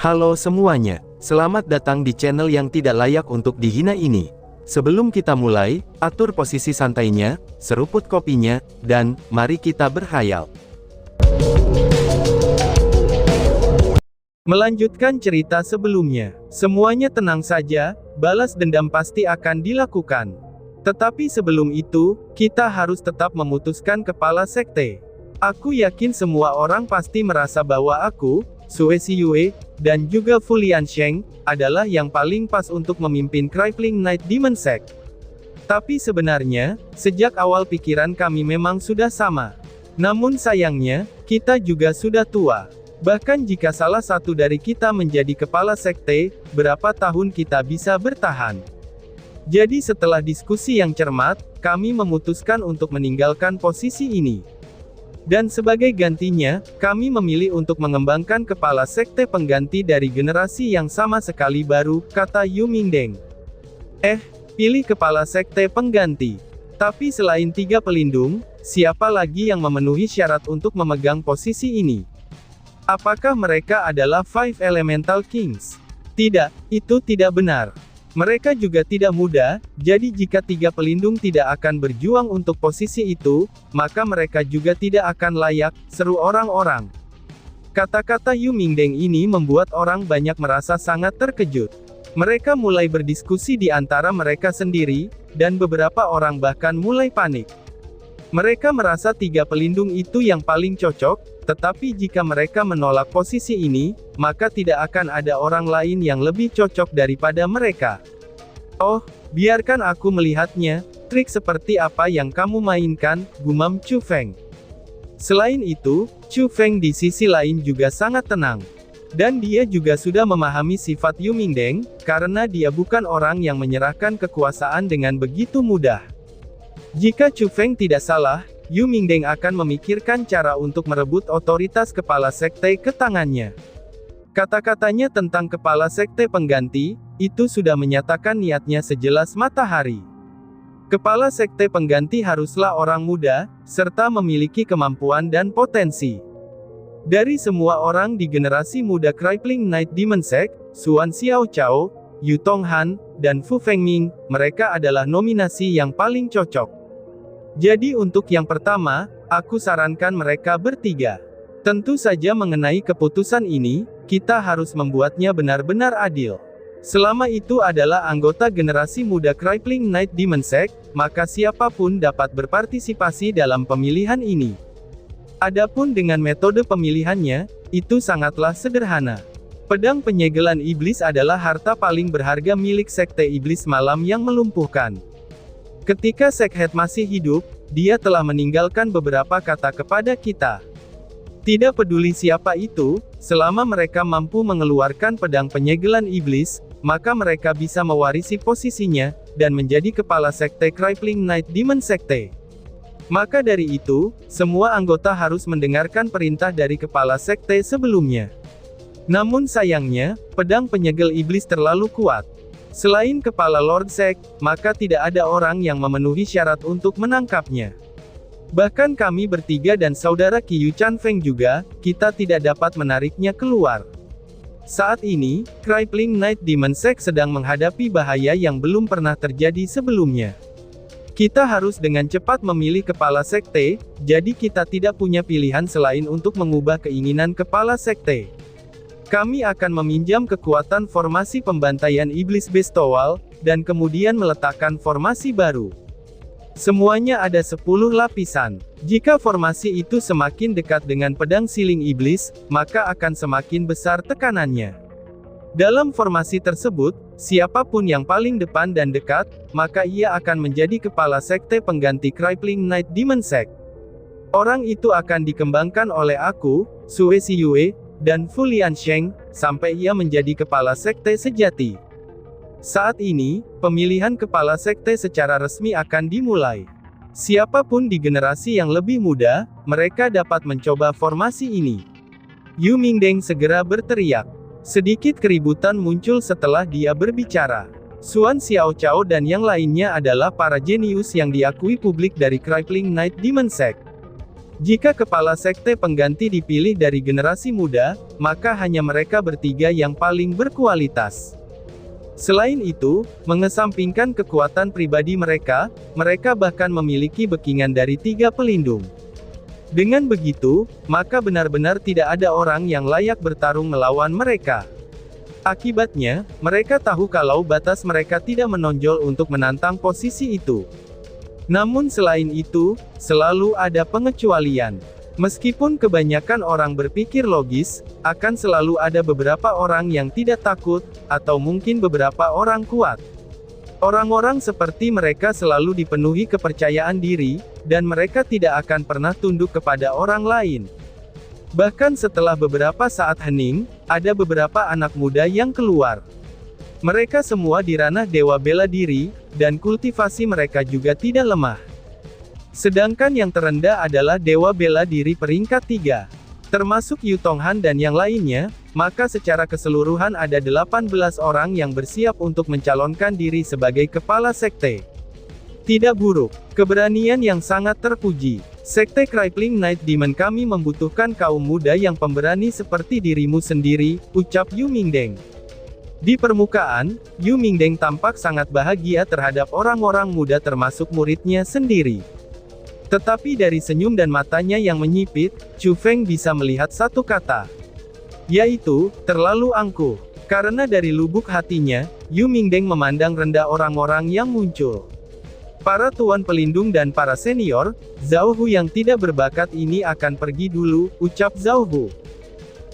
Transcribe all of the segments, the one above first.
Halo semuanya, selamat datang di channel yang tidak layak untuk dihina ini. Sebelum kita mulai, atur posisi santainya, seruput kopinya, dan mari kita berkhayal. Melanjutkan cerita sebelumnya, semuanya tenang saja, balas dendam pasti akan dilakukan. Tetapi sebelum itu, kita harus tetap memutuskan kepala sekte. Aku yakin semua orang pasti merasa bahwa aku, Sue Siyue, dan juga Fu Liansheng, adalah yang paling pas untuk memimpin Crippling Night Demon Sect. Tapi sebenarnya, sejak awal pikiran kami memang sudah sama. Namun sayangnya, kita juga sudah tua. Bahkan jika salah satu dari kita menjadi kepala sekte, berapa tahun kita bisa bertahan? Jadi setelah diskusi yang cermat, kami memutuskan untuk meninggalkan posisi ini. Dan sebagai gantinya, kami memilih untuk mengembangkan kepala sekte pengganti dari generasi yang sama sekali baru, kata Yu Mingdeng. Pilih kepala sekte pengganti. Tapi selain 3 pelindung, siapa lagi yang memenuhi syarat untuk memegang posisi ini? Apakah mereka adalah Five Elemental Kings? Tidak, itu tidak benar. Mereka juga tidak muda, jadi jika 3 pelindung tidak akan berjuang untuk posisi itu, maka mereka juga tidak akan layak, seru orang-orang. Kata-kata Yu Mingdeng ini membuat orang banyak merasa sangat terkejut. Mereka mulai berdiskusi di antara mereka sendiri, dan beberapa orang bahkan mulai panik. Mereka merasa 3 pelindung itu yang paling cocok, tetapi jika mereka menolak posisi ini, maka tidak akan ada orang lain yang lebih cocok daripada mereka. Oh, biarkan aku melihatnya, trik seperti apa yang kamu mainkan, gumam Chu Feng. Selain itu, Chu Feng di sisi lain juga sangat tenang. Dan dia juga sudah memahami sifat Yu Mingdeng, karena dia bukan orang yang menyerahkan kekuasaan dengan begitu mudah. Jika Chu Feng tidak salah, Yu Mingdeng akan memikirkan cara untuk merebut otoritas kepala sekte ke tangannya. Kata-katanya tentang kepala sekte pengganti, itu sudah menyatakan niatnya sejelas matahari. Kepala sekte pengganti haruslah orang muda, serta memiliki kemampuan dan potensi. Dari semua orang di generasi muda Crippling Night Demon Sect, Xuan Xiaochao, Yu Tonghan, dan Fu Fengming, mereka adalah nominasi yang paling cocok. Jadi untuk yang pertama, aku sarankan mereka bertiga. Tentu saja mengenai keputusan ini, kita harus membuatnya benar-benar adil. Selama itu adalah anggota generasi muda Crippling Night Demon Sect, maka siapapun dapat berpartisipasi dalam pemilihan ini. Adapun dengan metode pemilihannya, itu sangatlah sederhana. Pedang penyegelan iblis adalah harta paling berharga milik sekte iblis malam yang melumpuhkan. Ketika Sekhet masih hidup, dia telah meninggalkan beberapa kata kepada kita. Tidak peduli siapa itu, selama mereka mampu mengeluarkan pedang penyegelan iblis, maka mereka bisa mewarisi posisinya, dan menjadi kepala sekte Crippling Night Demon Sekte. Maka dari itu, semua anggota harus mendengarkan perintah dari kepala sekte sebelumnya. Namun sayangnya, pedang penyegel iblis terlalu kuat. Selain kepala Lord Sect, maka tidak ada orang yang memenuhi syarat untuk menangkapnya. Bahkan kami bertiga dan saudara Qiyu Chan Feng juga, kita tidak dapat menariknya keluar. Saat ini, Crippling Night Demon Sect sedang menghadapi bahaya yang belum pernah terjadi sebelumnya. Kita harus dengan cepat memilih kepala sekte, jadi kita tidak punya pilihan selain untuk mengubah keinginan kepala sekte. Kami akan meminjam kekuatan formasi pembantaian iblis bestowal, dan kemudian meletakkan formasi baru. Semuanya ada 10 lapisan. Jika formasi itu semakin dekat dengan pedang siling iblis, maka akan semakin besar tekanannya. Dalam formasi tersebut, siapapun yang paling depan dan dekat, maka ia akan menjadi kepala sekte pengganti Crippling Night Demon Sect. Orang itu akan dikembangkan oleh aku, Sue Siyue, dan Fu Liansheng, sampai ia menjadi kepala sekte sejati. Saat ini, pemilihan kepala sekte secara resmi akan dimulai. Siapapun di generasi yang lebih muda, mereka dapat mencoba formasi ini. Yu Mingdeng segera berteriak. Sedikit keributan muncul setelah dia berbicara. Xuan Xiaochao dan yang lainnya adalah para jenius yang diakui publik dari Crippling Night Demon Sect. Jika kepala sekte pengganti dipilih dari generasi muda, maka hanya mereka bertiga yang paling berkualitas. Selain itu, mengesampingkan kekuatan pribadi mereka bahkan memiliki backingan dari 3 pelindung. Dengan begitu, maka benar-benar tidak ada orang yang layak bertarung melawan mereka. Akibatnya, mereka tahu kalau batas mereka tidak menonjol untuk menantang posisi itu. Namun selain itu, selalu ada pengecualian. Meskipun kebanyakan orang berpikir logis, akan selalu ada beberapa orang yang tidak takut, atau mungkin beberapa orang kuat. Orang-orang seperti mereka selalu dipenuhi kepercayaan diri, dan mereka tidak akan pernah tunduk kepada orang lain. Bahkan setelah beberapa saat hening, ada beberapa anak muda yang keluar. Mereka semua di ranah dewa bela diri, dan kultivasi mereka juga tidak lemah. Sedangkan yang terendah adalah dewa bela diri peringkat 3. Termasuk Yu Tonghan dan yang lainnya, maka secara keseluruhan ada 18 orang yang bersiap untuk mencalonkan diri sebagai kepala sekte. Tidak buruk, keberanian yang sangat terpuji. Sekte Crippling Night Demon kami membutuhkan kaum muda yang pemberani seperti dirimu sendiri, ucap Yu Mingdeng. Di permukaan, Yu Mingdeng tampak sangat bahagia terhadap orang-orang muda termasuk muridnya sendiri. Tetapi dari senyum dan matanya yang menyipit, Chu Feng bisa melihat satu kata. Yaitu, terlalu angkuh. Karena dari lubuk hatinya, Yu Mingdeng memandang rendah orang-orang yang muncul. Para tuan pelindung dan para senior, Zhao Hu yang tidak berbakat ini akan pergi dulu, ucap Zhao Hu.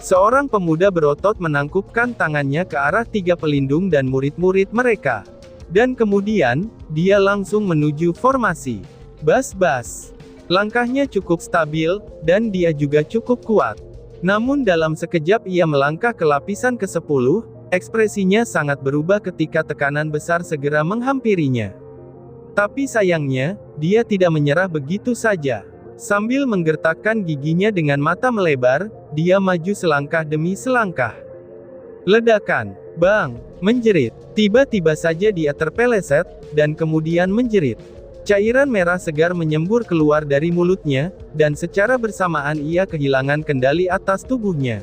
Seorang pemuda berotot menangkupkan tangannya ke arah 3 pelindung dan murid-murid mereka. Dan kemudian, dia langsung menuju formasi. Bas-bas. Langkahnya cukup stabil, dan dia juga cukup kuat. Namun dalam sekejap ia melangkah ke lapisan ke-10, ekspresinya sangat berubah ketika tekanan besar segera menghampirinya. Tapi sayangnya, dia tidak menyerah begitu saja. Sambil menggertakkan giginya dengan mata melebar, dia maju selangkah demi selangkah. Ledakan, bang, menjerit. Tiba-tiba saja dia terpeleset, dan kemudian menjerit. Cairan merah segar menyembur keluar dari mulutnya, dan secara bersamaan ia kehilangan kendali atas tubuhnya.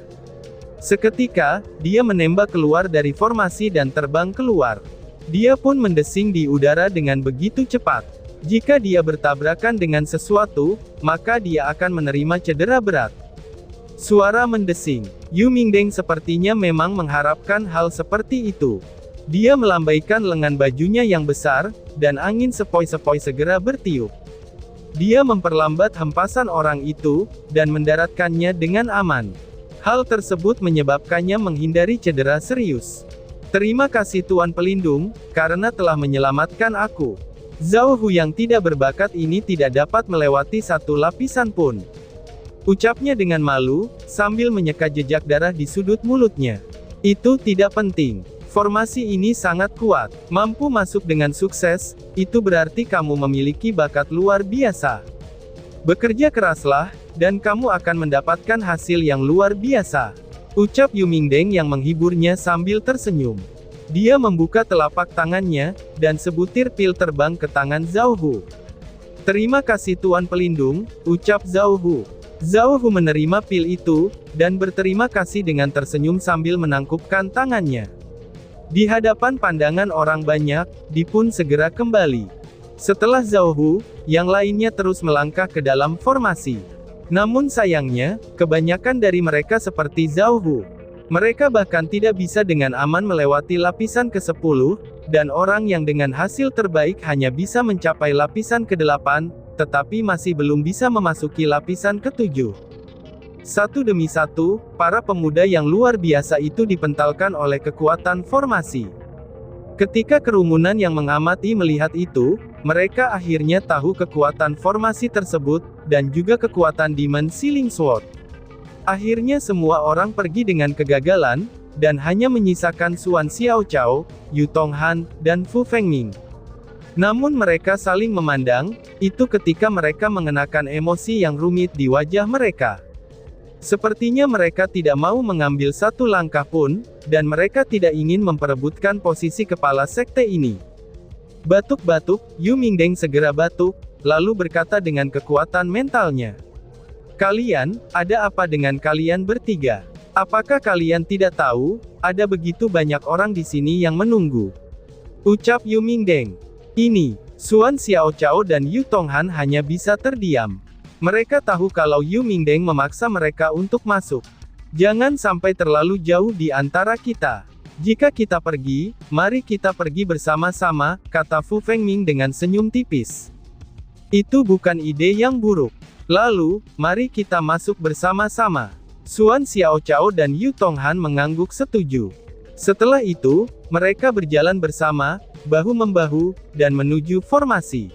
Seketika, dia menembak keluar dari formasi dan terbang keluar. Dia pun mendesing di udara dengan begitu cepat. Jika dia bertabrakan dengan sesuatu, maka dia akan menerima cedera berat. Suara mendesing. Yu Mingdeng sepertinya memang mengharapkan hal seperti itu. Dia melambaikan lengan bajunya yang besar, dan angin sepoi-sepoi segera bertiup. Dia memperlambat hempasan orang itu, dan mendaratkannya dengan aman. Hal tersebut menyebabkannya menghindari cedera serius. Terima kasih Tuan Pelindung, karena telah menyelamatkan aku. Zhao Hu yang tidak berbakat ini tidak dapat melewati satu lapisan pun. Ucapnya dengan malu, sambil menyeka jejak darah di sudut mulutnya. Itu tidak penting. Formasi ini sangat kuat. Mampu masuk dengan sukses, itu berarti kamu memiliki bakat luar biasa. Bekerja keraslah, dan kamu akan mendapatkan hasil yang luar biasa. Ucap Yu Mingdeng yang menghiburnya sambil tersenyum. Dia membuka telapak tangannya, dan sebutir pil terbang ke tangan Zhao Hu. Terima kasih Tuan Pelindung, ucap Zhao Hu. Zhao Hu menerima pil itu, dan berterima kasih dengan tersenyum sambil menangkupkan tangannya. Di hadapan pandangan orang banyak, Di pun segera kembali. Setelah Zhao Hu, yang lainnya terus melangkah ke dalam formasi. Namun sayangnya, kebanyakan dari mereka seperti Zhao Hu. Mereka bahkan tidak bisa dengan aman melewati lapisan ke-10, dan orang yang dengan hasil terbaik hanya bisa mencapai lapisan ke-8, tetapi masih belum bisa memasuki lapisan ke-7. Satu demi satu, para pemuda yang luar biasa itu dipentalkan oleh kekuatan formasi. Ketika kerumunan yang mengamati melihat itu, mereka akhirnya tahu kekuatan formasi tersebut, dan juga kekuatan Demon Sealing Sword. Akhirnya semua orang pergi dengan kegagalan, dan hanya menyisakan Xuan Xiaochao, Yu Tonghan, dan Fu Fengming. Namun mereka saling memandang, itu ketika mereka mengenakan emosi yang rumit di wajah mereka. Sepertinya mereka tidak mau mengambil satu langkah pun, dan mereka tidak ingin memperebutkan posisi kepala sekte ini. Batuk-batuk, Yu Mingdeng segera batuk, lalu berkata dengan kekuatan mentalnya. Kalian, ada apa dengan kalian bertiga? Apakah kalian tidak tahu, ada begitu banyak orang di sini yang menunggu? Ucap Yu Mingdeng. Ini, Xuan Xiaochao dan Yu Tonghan hanya bisa terdiam. Mereka tahu kalau Yu Mingdeng memaksa mereka untuk masuk. Jangan sampai terlalu jauh di antara kita. Jika kita pergi, mari kita pergi bersama-sama, kata Fu Fengming dengan senyum tipis. Itu bukan ide yang buruk. Lalu, mari kita masuk bersama-sama. Xuan Xiaochao dan Yu Tonghan mengangguk setuju. Setelah itu, mereka berjalan bersama, bahu-membahu, dan menuju formasi.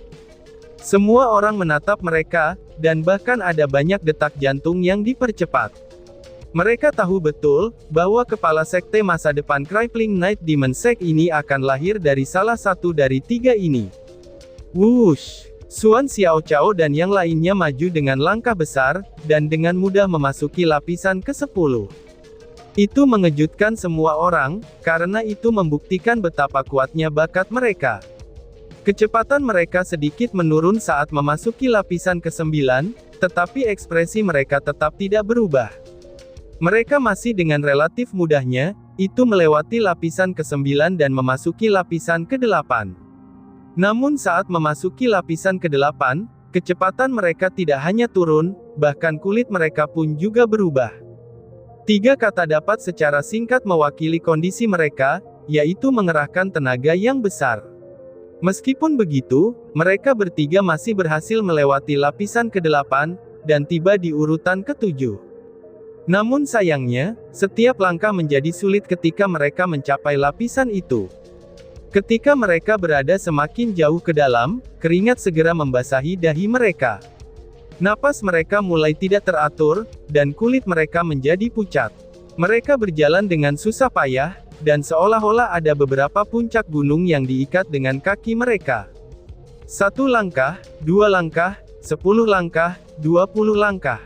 Semua orang menatap mereka, dan bahkan ada banyak detak jantung yang dipercepat. Mereka tahu betul, bahwa kepala sekte masa depan Crippling Night Demon Sect ini akan lahir dari salah satu dari tiga ini. Wush! Xuan Xiaochao dan yang lainnya maju dengan langkah besar, dan dengan mudah memasuki lapisan ke-10. Itu mengejutkan semua orang, karena itu membuktikan betapa kuatnya bakat mereka. Kecepatan mereka sedikit menurun saat memasuki lapisan ke-9, tetapi ekspresi mereka tetap tidak berubah. Mereka masih dengan relatif mudahnya, itu melewati lapisan ke-9 dan memasuki lapisan ke-8. Namun saat memasuki lapisan ke-8, kecepatan mereka tidak hanya turun, bahkan kulit mereka pun juga berubah. Tiga kata dapat secara singkat mewakili kondisi mereka, yaitu mengerahkan tenaga yang besar. Meskipun begitu, mereka bertiga masih berhasil melewati lapisan ke-8, dan tiba di urutan ke-7. Namun sayangnya, setiap langkah menjadi sulit ketika mereka mencapai lapisan itu. Ketika mereka berada semakin jauh ke dalam, keringat segera membasahi dahi mereka. Napas mereka mulai tidak teratur, dan kulit mereka menjadi pucat. Mereka berjalan dengan susah payah, dan seolah-olah ada beberapa puncak gunung yang diikat dengan kaki mereka. 1 langkah, 2 langkah, 10 langkah, 20 langkah.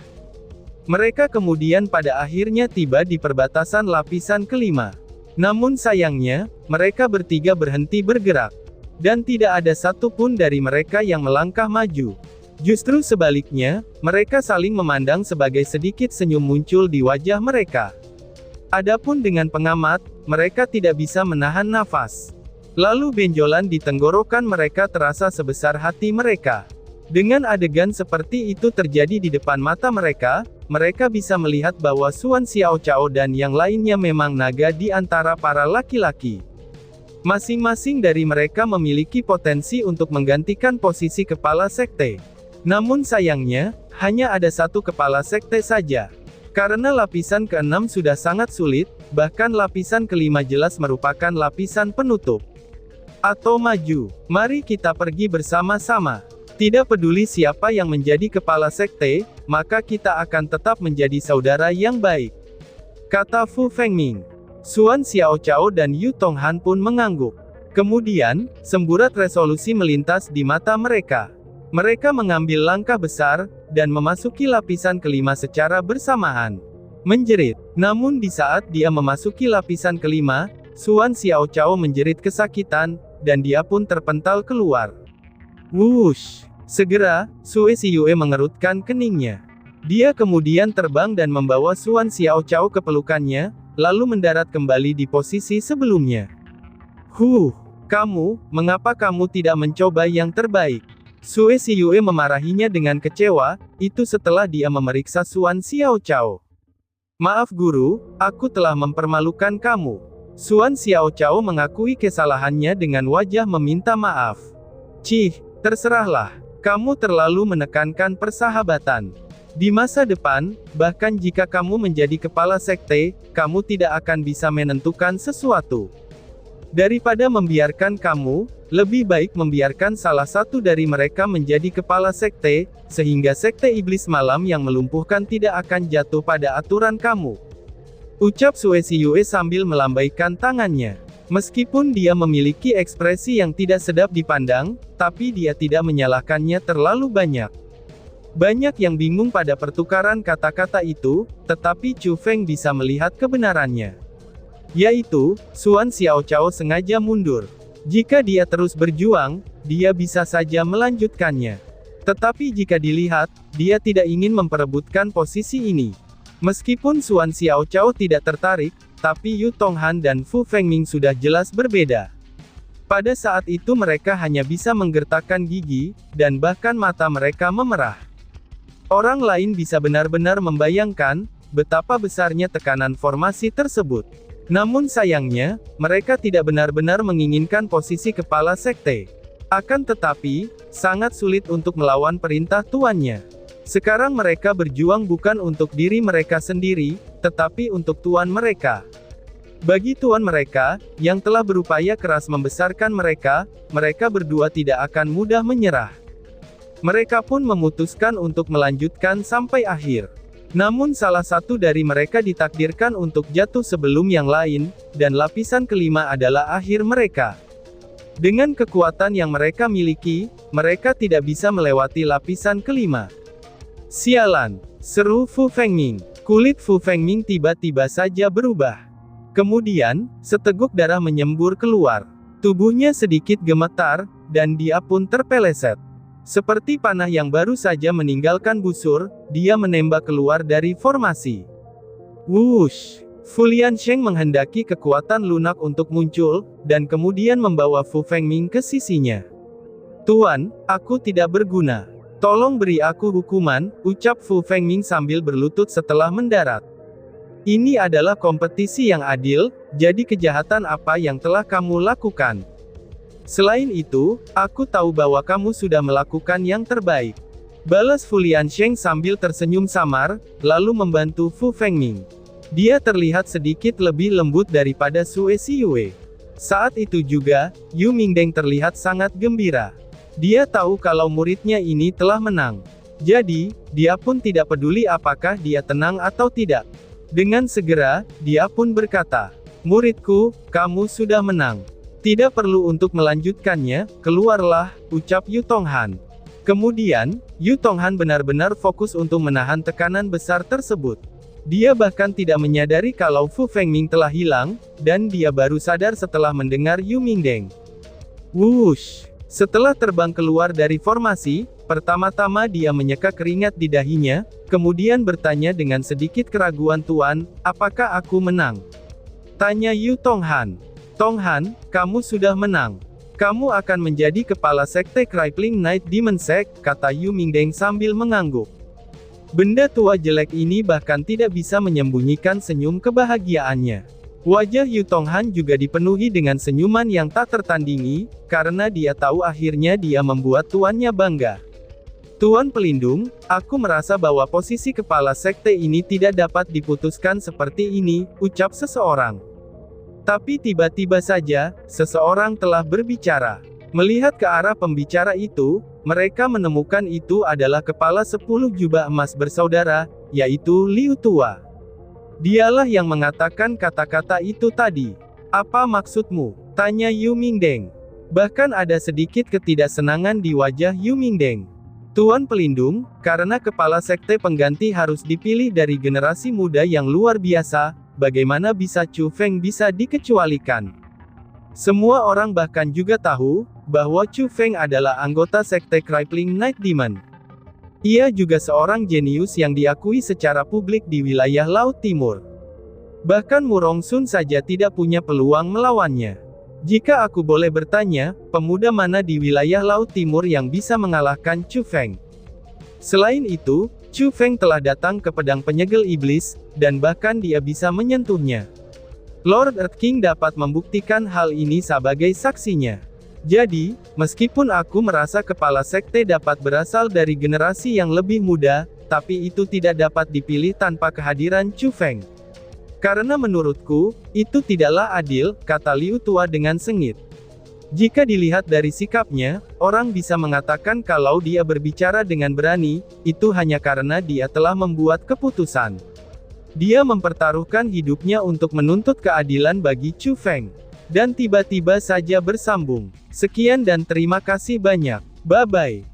Mereka kemudian pada akhirnya tiba di perbatasan lapisan ke-5. Namun sayangnya, mereka bertiga berhenti bergerak. Dan tidak ada satupun dari mereka yang melangkah maju. Justru sebaliknya, mereka saling memandang sebagai sedikit senyum muncul di wajah mereka. Adapun dengan pengamat, mereka tidak bisa menahan nafas. Lalu benjolan di tenggorokan mereka terasa sebesar hati mereka. Dengan adegan seperti itu terjadi di depan mata mereka, mereka bisa melihat bahwa Xuan Xiaochao dan yang lainnya memang naga di antara para laki-laki. Masing-masing dari mereka memiliki potensi untuk menggantikan posisi kepala sekte. Namun sayangnya, hanya ada satu kepala sekte saja. Karena lapisan ke-6 sudah sangat sulit, bahkan lapisan ke-5 jelas merupakan lapisan penutup. Atau maju, mari kita pergi bersama-sama. Tidak peduli siapa yang menjadi kepala sekte, maka kita akan tetap menjadi saudara yang baik. Kata Fu Fengming. Xuan Xiaochao dan Yu Tonghan pun mengangguk. Kemudian, semburat resolusi melintas di mata mereka. Mereka mengambil langkah besar, dan memasuki lapisan ke-5 secara bersamaan. Menjerit. Namun di saat dia memasuki lapisan ke-5, Xuan Xiaochao menjerit kesakitan, dan dia pun terpental keluar. Wush! Segera, Sue Siyue mengerutkan keningnya. Dia kemudian terbang dan membawa Xuan Xiaochao ke pelukannya, lalu mendarat kembali di posisi sebelumnya. Kamu, mengapa kamu tidak mencoba yang terbaik? Sue Siyue memarahinya dengan kecewa, itu setelah dia memeriksa Xuan Xiaochao. Maaf guru, aku telah mempermalukan kamu. Xuan Xiaochao mengakui kesalahannya dengan wajah meminta maaf. Terserahlah. Kamu terlalu menekankan persahabatan. Di masa depan, bahkan jika kamu menjadi kepala sekte, kamu tidak akan bisa menentukan sesuatu. Daripada membiarkan kamu, lebih baik membiarkan salah satu dari mereka menjadi kepala sekte, sehingga sekte iblis malam yang melumpuhkan tidak akan jatuh pada aturan kamu. Ucap Sue Siyue sambil melambaikan tangannya. Meskipun dia memiliki ekspresi yang tidak sedap dipandang, tapi dia tidak menyalahkannya terlalu banyak. Banyak yang bingung pada pertukaran kata-kata itu, tetapi Chu Feng bisa melihat kebenarannya. Yaitu, Xuan Xiaochao sengaja mundur. Jika dia terus berjuang, dia bisa saja melanjutkannya. Tetapi jika dilihat, dia tidak ingin memperebutkan posisi ini. Meskipun Xuan Xiaochao tidak tertarik, tapi Yu Tonghan dan Fu Fengming sudah jelas berbeda. Pada saat itu mereka hanya bisa menggertakkan gigi, dan bahkan mata mereka memerah. Orang lain bisa benar-benar membayangkan betapa besarnya tekanan formasi tersebut. Namun sayangnya, mereka tidak benar-benar menginginkan posisi kepala sekte. Akan tetapi, sangat sulit untuk melawan perintah tuannya. Sekarang mereka berjuang bukan untuk diri mereka sendiri, tetapi untuk tuan mereka. Bagi tuan mereka, yang telah berupaya keras membesarkan mereka, mereka berdua tidak akan mudah menyerah. Mereka pun memutuskan untuk melanjutkan sampai akhir. Namun salah satu dari mereka ditakdirkan untuk jatuh sebelum yang lain, dan lapisan kelima adalah akhir mereka. Dengan kekuatan yang mereka miliki, mereka tidak bisa melewati lapisan kelima. Sialan, seru Fu Fengming. Kulit Fu Fengming tiba-tiba saja berubah. Kemudian, seteguk darah menyembur keluar. Tubuhnya sedikit gemetar, dan dia pun terpeleset. Seperti panah yang baru saja meninggalkan busur, dia menembak keluar dari formasi. Wush! Fu Liansheng menghendaki kekuatan lunak untuk muncul, dan kemudian membawa Fu Fengming ke sisinya. Tuan, aku tidak berguna. Tolong beri aku hukuman, ucap Fu Fengming sambil berlutut setelah mendarat. Ini adalah kompetisi yang adil, jadi kejahatan apa yang telah kamu lakukan? Selain itu, aku tahu bahwa kamu sudah melakukan yang terbaik. Balas Fu Liansheng sambil tersenyum samar, lalu membantu Fu Fengming. Dia terlihat sedikit lebih lembut daripada Sue Siyue. Saat itu juga, Yu Mingdeng terlihat sangat gembira. Dia tahu kalau muridnya ini telah menang. Jadi, dia pun tidak peduli apakah dia tenang atau tidak. Dengan segera, dia pun berkata, "Muridku, kamu sudah menang. Tidak perlu untuk melanjutkannya, keluarlah," ucap Yu Tonghan. Kemudian, Yu Tonghan benar-benar fokus untuk menahan tekanan besar tersebut. Dia bahkan tidak menyadari kalau Fu Fengming telah hilang, dan dia baru sadar setelah mendengar Yu Mingdeng. Wush! Setelah terbang keluar dari formasi, pertama-tama dia menyeka keringat di dahinya, kemudian bertanya dengan sedikit keraguan, "Tuan, apakah aku menang?" Tanya Yu Tonghan. "Tonghan, kamu sudah menang. Kamu akan menjadi kepala sekte Crippling Night Demon Sect," kata Yu Mingdeng sambil mengangguk. Benda tua jelek ini bahkan tidak bisa menyembunyikan senyum kebahagiaannya. Wajah Yu Tonghan juga dipenuhi dengan senyuman yang tak tertandingi, karena dia tahu akhirnya dia membuat tuannya bangga. "Tuan pelindung, aku merasa bahwa posisi kepala sekte ini tidak dapat diputuskan seperti ini," ucap seseorang. Tapi tiba-tiba saja, seseorang telah berbicara. Melihat ke arah pembicara itu, mereka menemukan itu adalah kepala 10 jubah emas bersaudara, yaitu Liu Tua. Dialah yang mengatakan kata-kata itu tadi. "Apa maksudmu?" tanya Yu Mingdeng. Bahkan ada sedikit ketidaksenangan di wajah Yu Mingdeng. "Tuan pelindung, karena kepala sekte pengganti harus dipilih dari generasi muda yang luar biasa, bagaimana bisa Chu Feng bisa dikecualikan?" Semua orang bahkan juga tahu, bahwa Chu Feng adalah anggota sekte Crippling Night Demon. Ia juga seorang jenius yang diakui secara publik di wilayah Laut Timur. Bahkan Mu Rongsun saja tidak punya peluang melawannya. Jika aku boleh bertanya, pemuda mana di wilayah Laut Timur yang bisa mengalahkan Chu Feng? Selain itu, Chu Feng telah datang ke pedang penyegel iblis, dan bahkan dia bisa menyentuhnya. Lord Earth King dapat membuktikan hal ini sebagai saksinya. Jadi, meskipun aku merasa kepala sekte dapat berasal dari generasi yang lebih muda, tapi itu tidak dapat dipilih tanpa kehadiran Chu Feng. Karena menurutku, itu tidaklah adil, kata Liu Tua dengan sengit. Jika dilihat dari sikapnya, orang bisa mengatakan kalau dia berbicara dengan berani, itu hanya karena dia telah membuat keputusan. Dia mempertaruhkan hidupnya untuk menuntut keadilan bagi Chu Feng. Dan tiba-tiba saja bersambung. Sekian dan terima kasih banyak. Bye-bye.